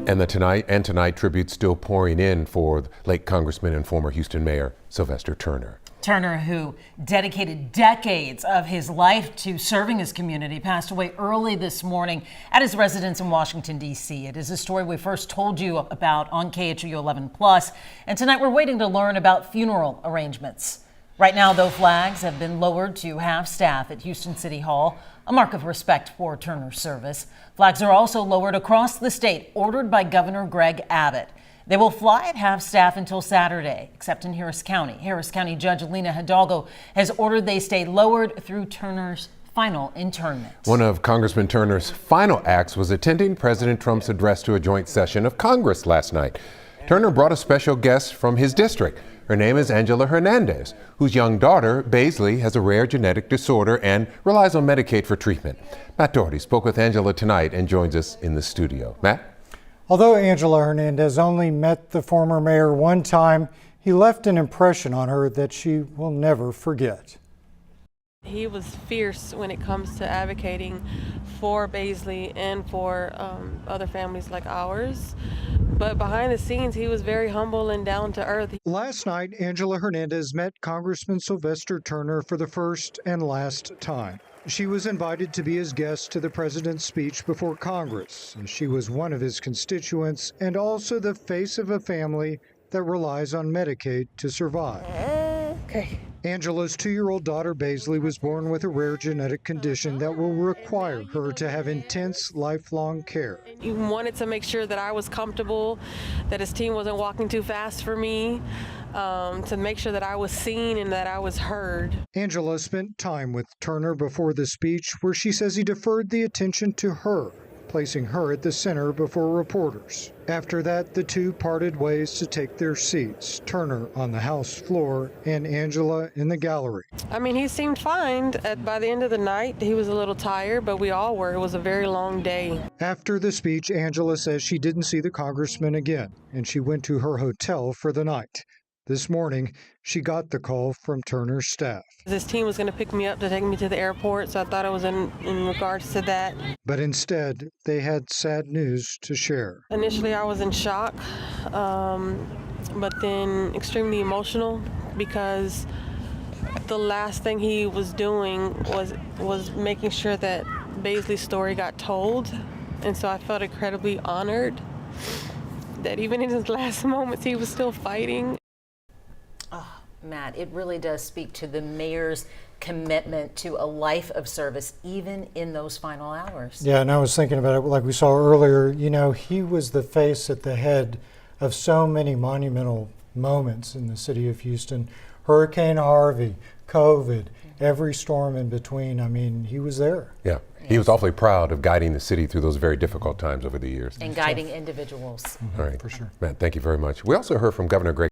And tonight, tributes still pouring in for the late Congressman and former Houston Mayor Sylvester-Turner. Turner, who dedicated decades of his life to serving his community, passed away early this morning at his residence in Washington, D.C. It is a story we first told you about on KHOU 11+, and tonight we're waiting to learn about funeral arrangements. Right now, though, flags have been lowered to half-staff at Houston City Hall, a mark of respect for Turner's service. Flags are also lowered across the state, ordered by Governor Greg Abbott. They will fly at half-staff until Saturday, except in Harris County. Harris County Judge Alina Hidalgo has ordered they stay lowered through Turner's final internment. One of Congressman Turner's final acts was attending President Trump's address to a joint session of Congress last night. Turner brought a special guest from his district. Her name is Angela Hernandez, whose young daughter, Baisley, has a rare genetic disorder and relies on Medicaid for treatment. Matt Doherty spoke with Angela tonight and joins us in the studio. Matt? Although Angela Hernandez only met the former mayor one time, he left an impression on her that she will never forget. He was fierce when it comes to advocating for Baisley and for other families like ours. But behind the scenes, he was very humble and down to earth. Last night, Angela Hernandez met Congressman Sylvester-Turner for the first and last time. She was invited to be his guest to the president's speech before Congress. She was one of his constituents and also the face of a family that relies on Medicaid to survive. Okay. Angela's 2-year-old daughter, Baisley, was born with a rare genetic condition that will require her to have intense, lifelong care. He wanted to make sure that I was comfortable, that his team wasn't walking too fast for me, to make sure that I was seen and that I was heard. Angela spent time with Turner before the speech, where she says he deferred the attention to her, placing her at the center before reporters. After that, the two parted ways to take their seats, Turner on the House floor and Angela in the gallery. I mean, he seemed fine. By the end of the night, he was a little tired, but we all were. It was a very long day. After the speech, Angela says she didn't see the congressman again, and she went to her hotel for the night. This morning, she got the call from Turner's staff. This team was going to pick me up to take me to the airport, so I thought it was in regards to that. But instead, they had sad news to share. Initially, I was in shock, but then extremely emotional, because the last thing he was doing was making sure that Baisley's story got told. And so I felt incredibly honored that even in his last moments, he was still fighting. Oh, Matt, it really does speak to the mayor's commitment to a life of service, even in those final hours. Yeah, and I was thinking about it like we saw earlier. You know, he was the face at the head of so many monumental moments in the city of Houston. Hurricane Harvey, COVID, every storm in between. I mean, he was there. Yeah, he was awfully proud of guiding the city through those very difficult times over the years. And guiding individuals. All right, for sure. Matt, thank you very much. We also heard from Governor Greg